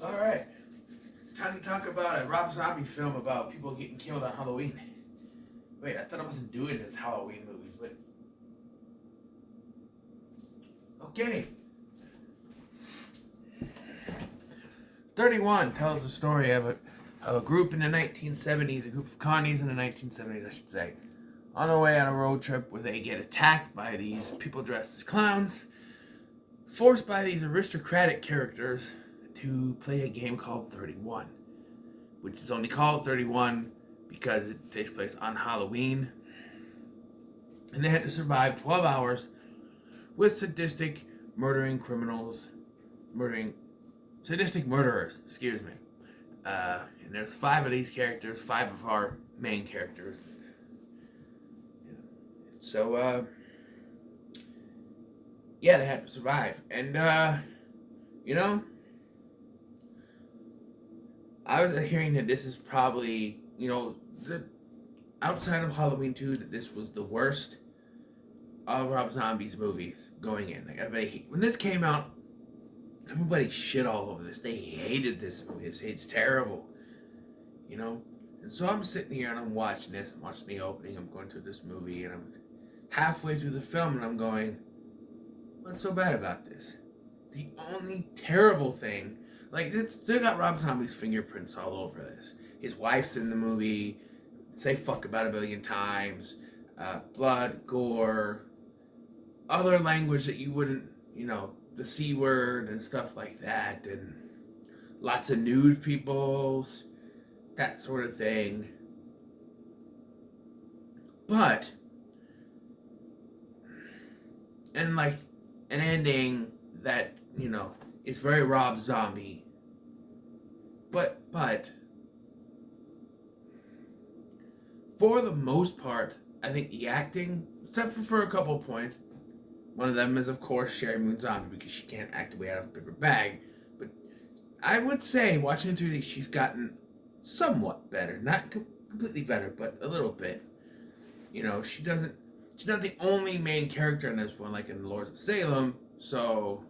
All right, time to talk about a Rob Zombie film about people getting killed on Halloween. Wait, I thought I wasn't doing this Halloween movies, but okay. 31 tells the story of a group in the 1970s, a group of connies in the 1970s, I should say, on their way on a road trip where they get attacked by these people dressed as clowns, forced by these aristocratic characters to play a game called 31, which is only called 31 because it takes place on Halloween. And they had to survive 12 hours with sadistic murderers, excuse me. And there's 5 of these characters, 5 of our main characters. So, yeah, they had to survive. And, you know, I was hearing that this is probably, outside of Halloween 2, that this was the worst of Rob Zombie's movies going in. Like, when this came out, everybody shit all over this. They hated this movie. It's terrible, And so I'm sitting here and I'm watching this. I'm watching the opening. I'm going through this movie, and I'm halfway through the film, and I'm going, what's so bad about this? The only terrible thing, like, it's still got Rob Zombie's fingerprints all over this. His wife's in the movie. Say fuck about 1 billion times. Blood, gore, other language that you wouldn't, the C word and stuff like that, and lots of nude peoples, that sort of thing. But, and like an ending that, is very Rob Zombie. But, for the most part, I think the acting, except for a couple of points, one of them is, of course, Sheri Moon Zombie, because she can't act a way out of a paper bag. But I would say, watching through these, she's gotten somewhat better. Not completely better, but a little bit. She's not the only main character in this one, like in Lords of Salem. So,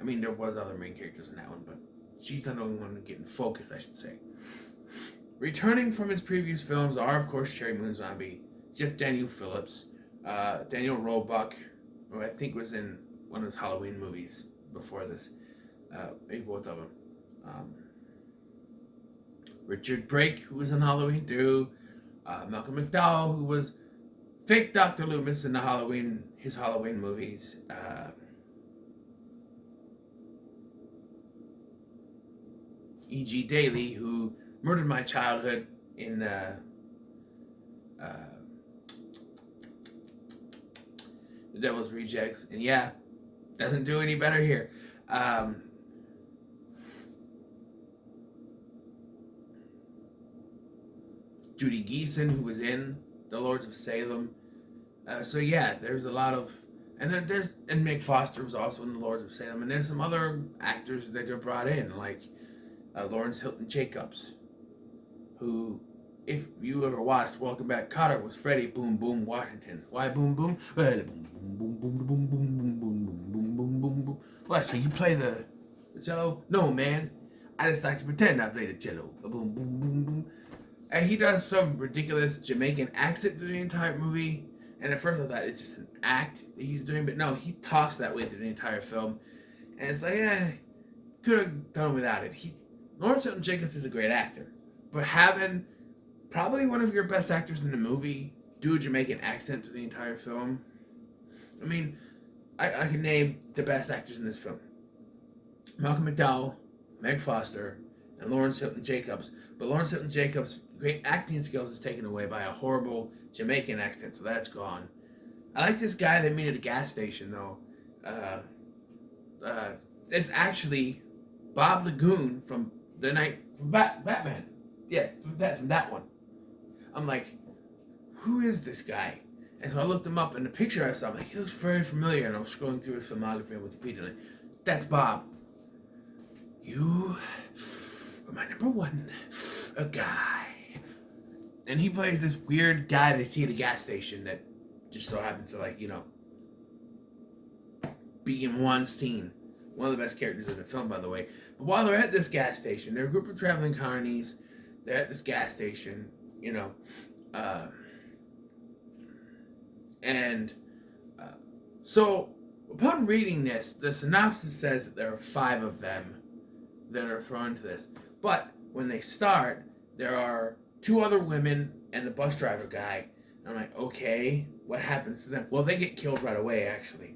I mean, there was other main characters in that one, but she's not the only one getting focused, I should say. Returning from his previous films are, of course, Sheri Moon Zombie, Jeff Daniel Phillips, Daniel Roebuck, who I think was in one of his Halloween movies before this. Maybe both of them. Richard Brake, who was in Halloween 2. Malcolm McDowell, who was fake Dr. Loomis in his Halloween movies. E.G. Daily, who murdered my childhood in The Devil's Rejects. And yeah, doesn't do any better here. Judy Geeson, who was in The Lords of Salem. So yeah, there's a lot of, and Meg Foster was also in The Lords of Salem, and there's some other actors that are brought in, like Lawrence Hilton Jacobs, who, if you ever watched Welcome Back, Kotter was Freddie Boom Boom Washington. Why Boom Boom? Well, boom boom boom boom boom boom boom boom boom boom boom. What? So you play the cello? No, man. I just like to pretend I play the cello. Boom boom boom boom. And he does some ridiculous Jamaican accent through the entire movie. And at first I thought it's just an act that he's doing, but no, he talks that way through the entire film. And it's like, could have done without it. Lawrence Hilton Jacobs is a great actor, but having probably one of your best actors in the movie do a Jamaican accent through the entire film. I mean, I can name the best actors in this film: Malcolm McDowell, Meg Foster, and Lawrence Hilton Jacobs. But Lawrence Hilton Jacobs' great acting skills is taken away by a horrible Jamaican accent, so that's gone. I like this guy they meet at a gas station, though. It's actually Bob the Goon from the Batman. Yeah, from that one. I'm like, who is this guy? And so I looked him up, and the picture I saw, I'm like, he looks very familiar. And I was scrolling through his filmography on Wikipedia, like, that's Bob. You are my number one guy. And he plays this weird guy they see at a gas station that just so happens to, be in one One of the best characters in the film, by the way. But while they're at this gas station, they're a group of traveling carnies. They're at this gas station, you know, and so upon reading this, the synopsis says that there are 5 of them that are thrown into this. But when they start, there are 2 other women and the bus driver guy. And I'm like, okay, what happens to them? Well, they get killed right away, actually.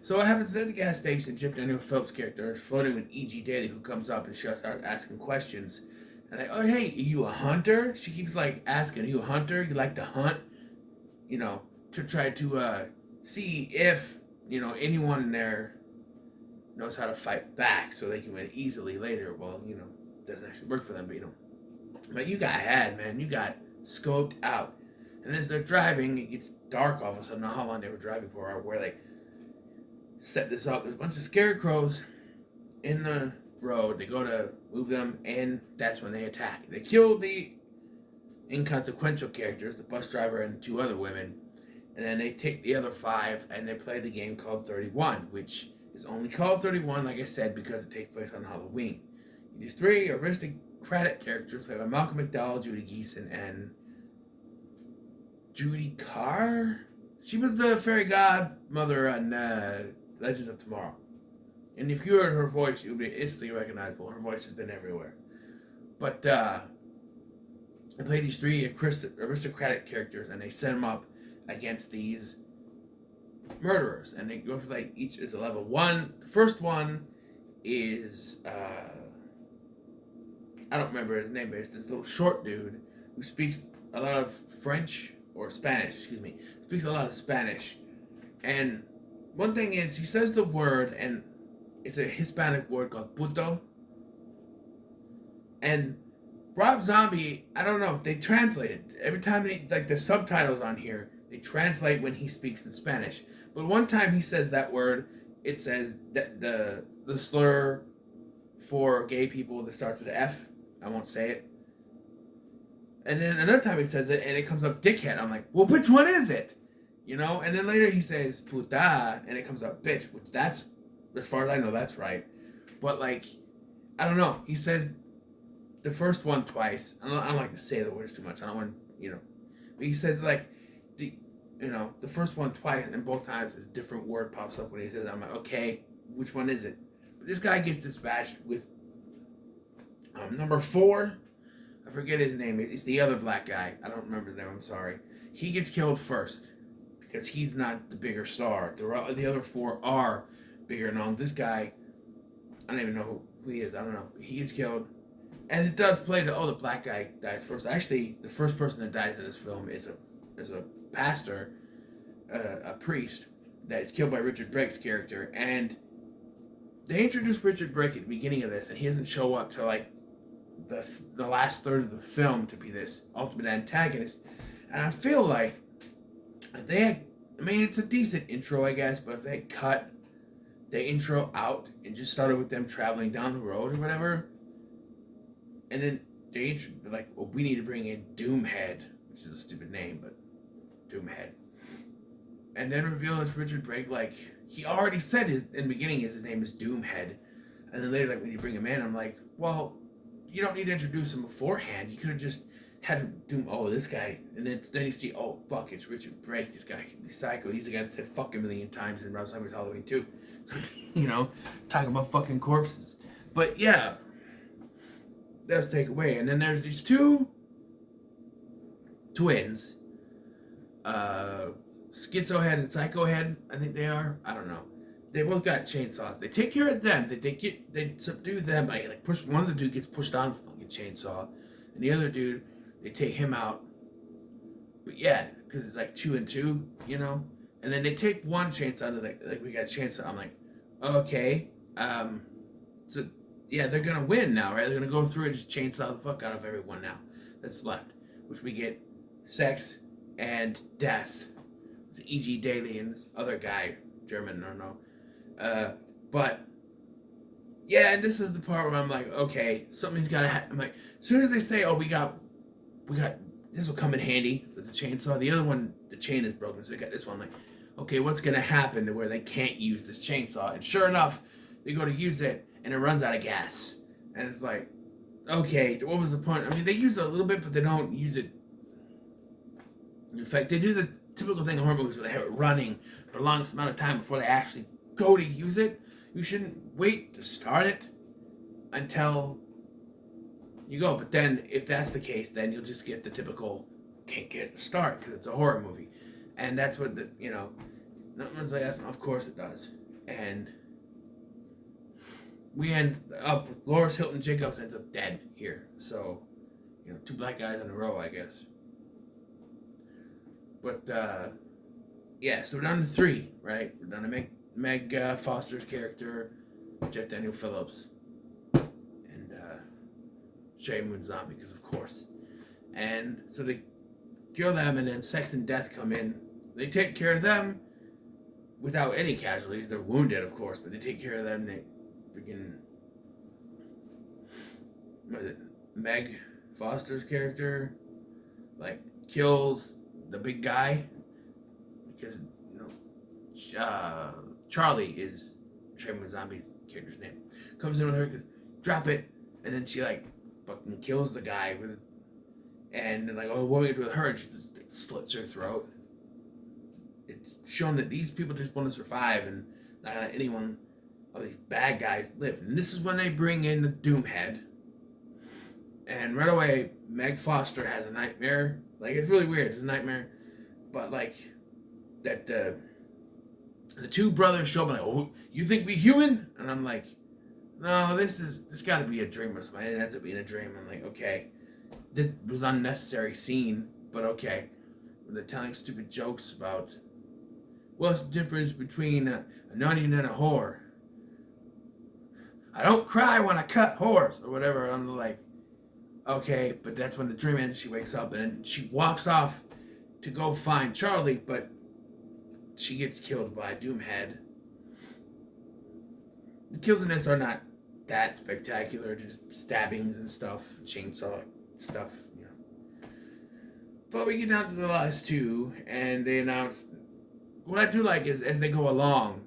So what happens at the gas station, Chip Daniel Phillips' character is floating with E.G. Daily, who comes up and starts asking questions. And like, oh, hey, are you a hunter? She keeps like asking, are you a hunter? You like to hunt? You know, to try to see if, you know, anyone in there knows how to fight back so they can win easily later. Well, you know, it doesn't actually work for them, but you know. But you got had, man. You got scoped out. And as they're driving, it gets dark all of a sudden. I don't know how long they were driving for, or where they set this up. There's a bunch of scarecrows in the road. They go to move them, and that's when they attack. They kill the inconsequential characters, the bus driver and 2 other women, and then they take the other 5 and they play the game called 31, which is only called 31, like I said, because it takes place on Halloween. These 3 aristocratic characters played by Malcolm McDowell, Judy Geeson, and Judy Carr. She was the fairy godmother on Legends of Tomorrow. And if you heard her voice, it would be instantly recognizable. Her voice has been everywhere. But I play these 3 aristocratic characters, and they set them up against these murderers. And they go for like each is a level 1. The first one is I don't remember his name, but it's this little short dude who speaks a lot of French or Spanish. Speaks a lot of Spanish. And one thing is, he says the word, and it's a Hispanic word called puto. And Rob Zombie, I don't know, they translate it. Every time they, like the subtitles on here, they translate when he speaks in Spanish. But one time he says that word, it says that the slur for gay people that starts with F. I won't say it. And then another time he says it, and it comes up dickhead. I'm like, well, which one is it? You know? And then later he says puta, and it comes up bitch, which that's, as far as I know, that's right. But like, I don't know. He says the first one twice. I don't like to say the words too much. I don't want, you know. But he says like, the first one twice, and both times a different word pops up when he says it. I'm like, okay, which one is it? But this guy gets dispatched with number 4. I forget his name. It's the other black guy. I don't remember his name. I'm sorry. He gets killed first because he's not the bigger star. The other 4 are bigger known. This guy, I don't even know who he is. I don't know. He gets killed. And it does play to, the black guy dies first. Actually, the first person that dies in this film is a pastor, a priest, that is killed by Richard Brake's character. And they introduced Richard Brake at the beginning of this, and he doesn't show up till like the last third of the film to be this ultimate antagonist. And I feel like if they had, I mean, it's a decent intro, I guess, but if they had cut the intro out and just started with them traveling down the road or whatever, and then they like, well, we need to bring in Doomhead, which is a stupid name, but Doomhead, and then reveal it's Richard Brake. Like, he already said in the beginning his name is Doomhead, and then later, like, when you bring him in, I'm like, well, you don't need to introduce him beforehand. You could have just had him do, this guy, and then you see, oh, fuck, it's Richard Brake. This guy can be psycho. He's the guy that said fuck a million times in Rob Zombie's Halloween 2. You know, talking about fucking corpses. But yeah, that's take away. And then there's these 2 twins, Schizo Head and Psycho Head, I think they are. I don't know. They both got chainsaws. They take care of them. They subdue them by like push. One of the dude gets pushed on a fucking chainsaw, and the other dude, they take him out. But yeah, because it's like 2 and 2, you know. And then they take one chainsaw. And like we got a chainsaw. I'm like, okay. So yeah, they're gonna win now, right? They're gonna go through and just chainsaw the fuck out of everyone now that's left, which we get sex and death. It's E.G. Daily and this other guy, German, I don't know. But yeah, and this is the part where I'm like, okay, something's gotta happen. I'm like, as soon as they say, oh, we got this will come in handy with the chainsaw. The other one, the chain is broken, so we got this one. I'm like, okay, what's gonna happen to where they can't use this chainsaw? And sure enough, they go to use it, and it runs out of gas. And it's like, okay, what was the point? I mean, they use it a little bit, but they don't use it. In fact, they do the typical thing in horror movies where they have it running for the longest amount of time before they actually go to use it. You shouldn't wait to start it until you go. But then, if that's the case, then you'll just get the typical can't get a start because it's a horror movie. And that's what the, no one's like, of course it does. And we end up with Loris Hilton Jacobs ends up dead here. So, two black guys in a row, I guess. But, yeah, so we're down to 3, right? We're down to Meg Foster's character, Jeff Daniel Phillips, and Shay Moon Zombie, because of course. And so they kill them, and then Sex and Death come in. They take care of them without any casualties. They're wounded, of course, but they take care of them. They freaking, what is it? Meg Foster's character, like, kills the big guy because Charlie is Shay Moon Zombie's character's name. Comes in with her because drop it, and then she like fucking kills the guy with. And they're like, oh, what are we gonna do with her? And she just slits her throat. It's shown that these people just want to survive and not let anyone of these bad guys live. And this is when they bring in the Doomhead. And right away, Meg Foster has a nightmare. Like, it's really weird. It's a nightmare. But, like, that the 2 brothers show up and like, oh, you think we human? And I'm like, no, this got to be a dream or something. It ends up being a dream. I'm like, okay. This was an unnecessary scene, but okay. When they're telling stupid jokes about what's the difference between an onion and a whore. I don't cry when I cut whores or whatever. I'm like, okay, but that's when the dream ends. She wakes up and she walks off to go find Charlie, but she gets killed by Doomhead. The kills in this are not that spectacular, just stabbings and stuff, chainsaw stuff, But we get down to the last 2, and they announce. What I do like is as they go along,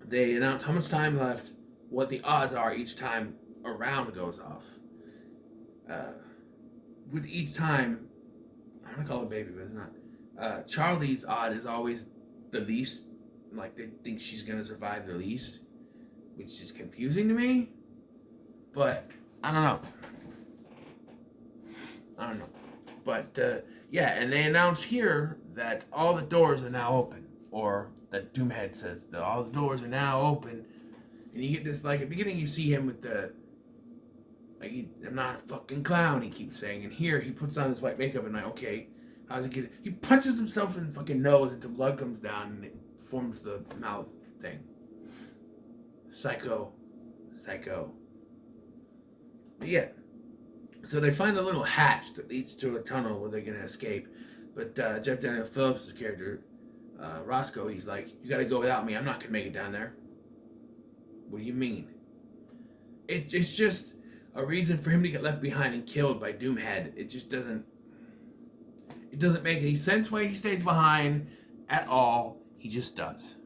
they announce how much time left, what the odds are each time a round goes off. With each time, I'm gonna call it baby, but it's not. Charlie's odd is always the least. Like they think she's gonna survive the least, which is confusing to me. But I don't know. But, yeah, and they announce here that all the doors are now open. Or that Doomhead says that all the doors are now open. And you get this, like, at the beginning you see him with the, like, I'm not a fucking clown, he keeps saying. And here he puts on his white makeup and like, okay, how's it get? He punches himself in the fucking nose until blood comes down and it forms the mouth thing. Psycho. But yeah. So they find a little hatch that leads to a tunnel where they're going to escape. But Jeff Daniel Phillips' character, Roscoe, he's like, you got to go without me. I'm not going to make it down there. What do you mean? It's just a reason for him to get left behind and killed by Doomhead. It just doesn't make any sense why he stays behind at all. He just does.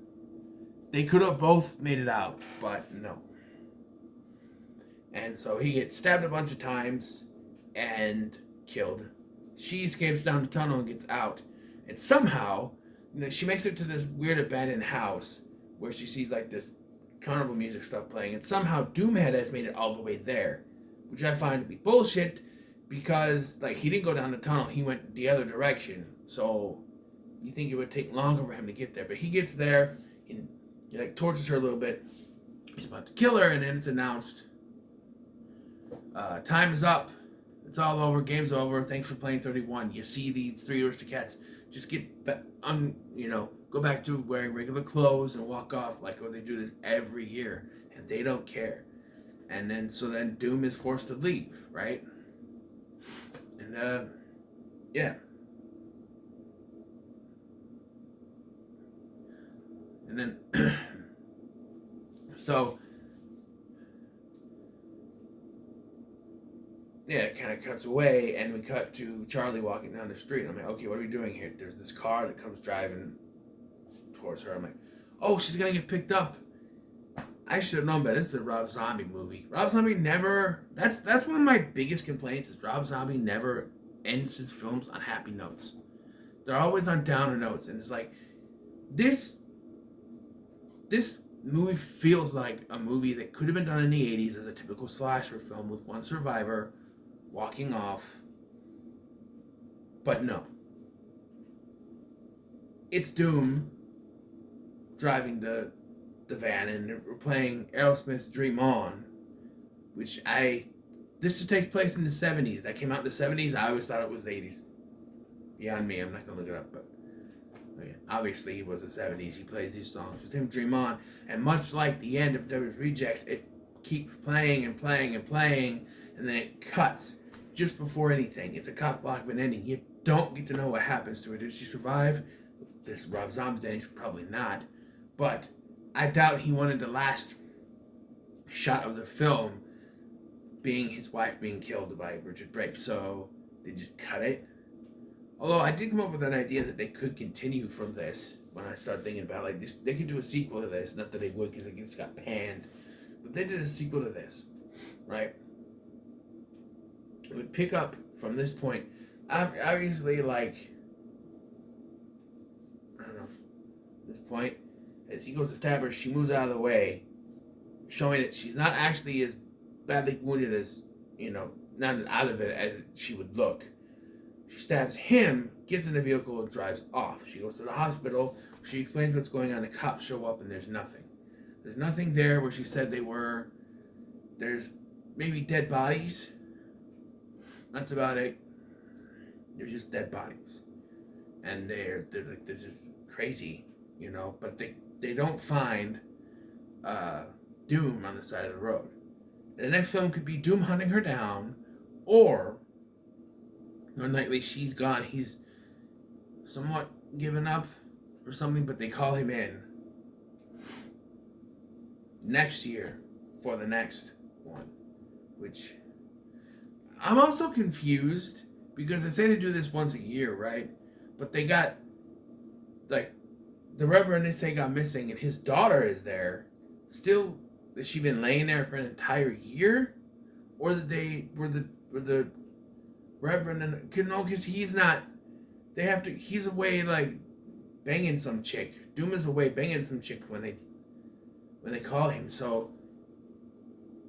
They could have both made it out, but no. And so he gets stabbed a bunch of times and killed. She escapes down the tunnel and gets out. And somehow, she makes it to this weird abandoned house where she sees like this carnival music stuff playing. And somehow Doomhead has made it all the way there, which I find to be bullshit because like he didn't go down the tunnel. He went the other direction. So you think it would take longer for him to get there. But he gets there and he like tortures her a little bit. He's about to kill her and then it's announced. Time is up. It's all over. Game's over. Thanks for playing 31. You see these 3 Aristocats just get go back to wearing regular clothes and walk off like they do this every year, and they don't care. And then Doom is forced to leave, right? And yeah. And then so. Yeah, it kind of cuts away, and we cut to Charlie walking down the street. I'm like, okay, what are we doing here? There's this car that comes driving towards her. I'm like, oh, she's going to get picked up. I should have known better. This is a Rob Zombie movie. Rob Zombie never. That's one of my biggest complaints. Is Rob Zombie never ends his films on happy notes. They're always on downer notes, and it's like this. This movie feels like a movie that could have been done in the '80s as a typical slasher film with one survivor walking off. But no. It's Doom driving the van, and we're playing Aerosmith's Dream On, which this just takes place in the 70s. That came out in the 70s. I always thought it was the 80s. Beyond me, I'm not going to look it up, but obviously he was the 70s. He plays these songs. It's him, Dream On, and much like the end of Devil's Rejects, it keeps playing and playing and playing, and then it cuts just before anything. It's a cock block of an ending. You don't get to know what happens to her. Did she survive? This is Rob Zombie's ending. Probably not, but I doubt he wanted the last shot of the film being his wife being killed by Richard Brake, so they just cut it. Although I did come up with an idea that they could continue from this when I started thinking about like this. They could do a sequel to this. Not that they would, because it just got panned, but they did a sequel to this, right? It would pick up from this point. Obviously, like I don't know, this point. As he goes to stab her, she moves out of the way, showing that she's not actually as badly wounded as, not out of it as she would look. She stabs him, gets in the vehicle, and drives off. She goes to the hospital. She explains what's going on. The cops show up, and there's nothing. There's nothing there where she said they were. There's maybe dead bodies. That's about it. They're just dead bodies. And they're just crazy, but they don't find Doom on the side of the road. And the next film could be Doom hunting her down, or Nightly, she's gone. He's somewhat given up or something, but they call him in next year for the next one, which I'm also confused because they say they do this once a year, right? But they got like the Reverend, they say, got missing, and his daughter is there. Still, has she been laying there for an entire year? Or that were the Reverend, and because he's not, he's away, like, banging some chick. Doom is away banging some chick when they call him, so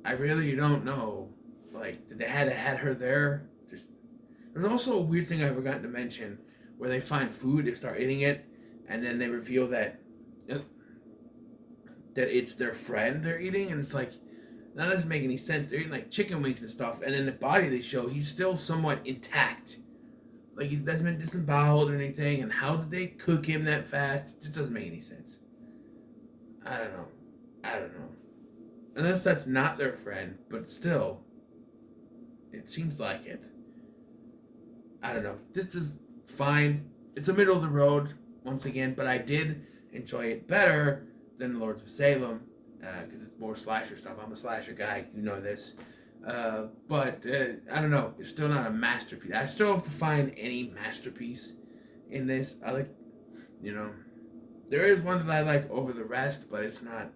I really don't know. Like, did they had her there? There's also a weird thing I forgot to mention, where they find food, they start eating it, and then they reveal that it's their friend they're eating, and it's like, that doesn't make any sense. They're eating like chicken wings and stuff, and in the body they show, he's still somewhat intact. Like, he hasn't been disemboweled or anything, and how did they cook him that fast? It just doesn't make any sense. I don't know. Unless that's not their friend, but still, it seems like it. I don't know. This was fine. It's a middle of the road, once again, but I did enjoy it better than Lords of Salem, because it's more slasher stuff. I'm a slasher guy, you know this. But I don't know. It's still not a masterpiece. I still have to find any masterpiece in this. I like, there is one that I like over the rest, but it's not.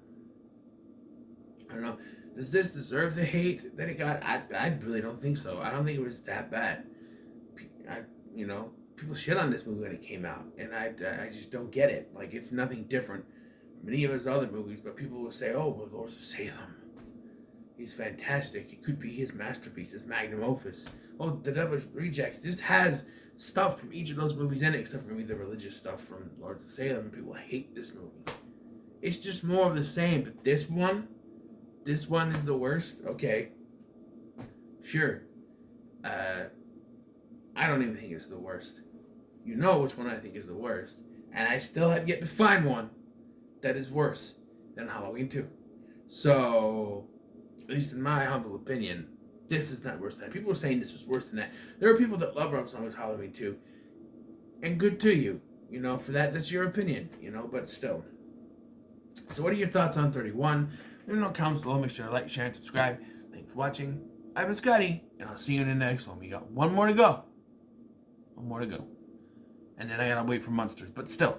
I don't know. Does this deserve the hate that it got? I really don't think so. I don't think it was that bad. People shit on this movie when it came out, and I just don't get it. Like, it's nothing different from any of his other movies, but people will say, oh, well, Lords of Salem, he's fantastic. It could be his masterpiece, his magnum opus. Oh, The Devil's Rejects. This has stuff from each of those movies in it, except for maybe the religious stuff from Lords of Salem, and people hate this movie. It's just more of the same, but this one is the worst? Okay. Sure. I don't even think it's the worst. You know which one I think is the worst. And I still have yet to find one that is worse than Halloween 2. So, at least in my humble opinion, this is not worse than that. People are saying this was worse than that. There are people that love Rob Zombie's Halloween 2. And good to you. For that's your opinion. But still. So what are your thoughts on 31? Let me know in the comments below. Make sure to like, share, and subscribe. Thanks for watching. I've been Scotty, and I'll see you in the next one. We got one more to go. And then I gotta wait for monsters. But still,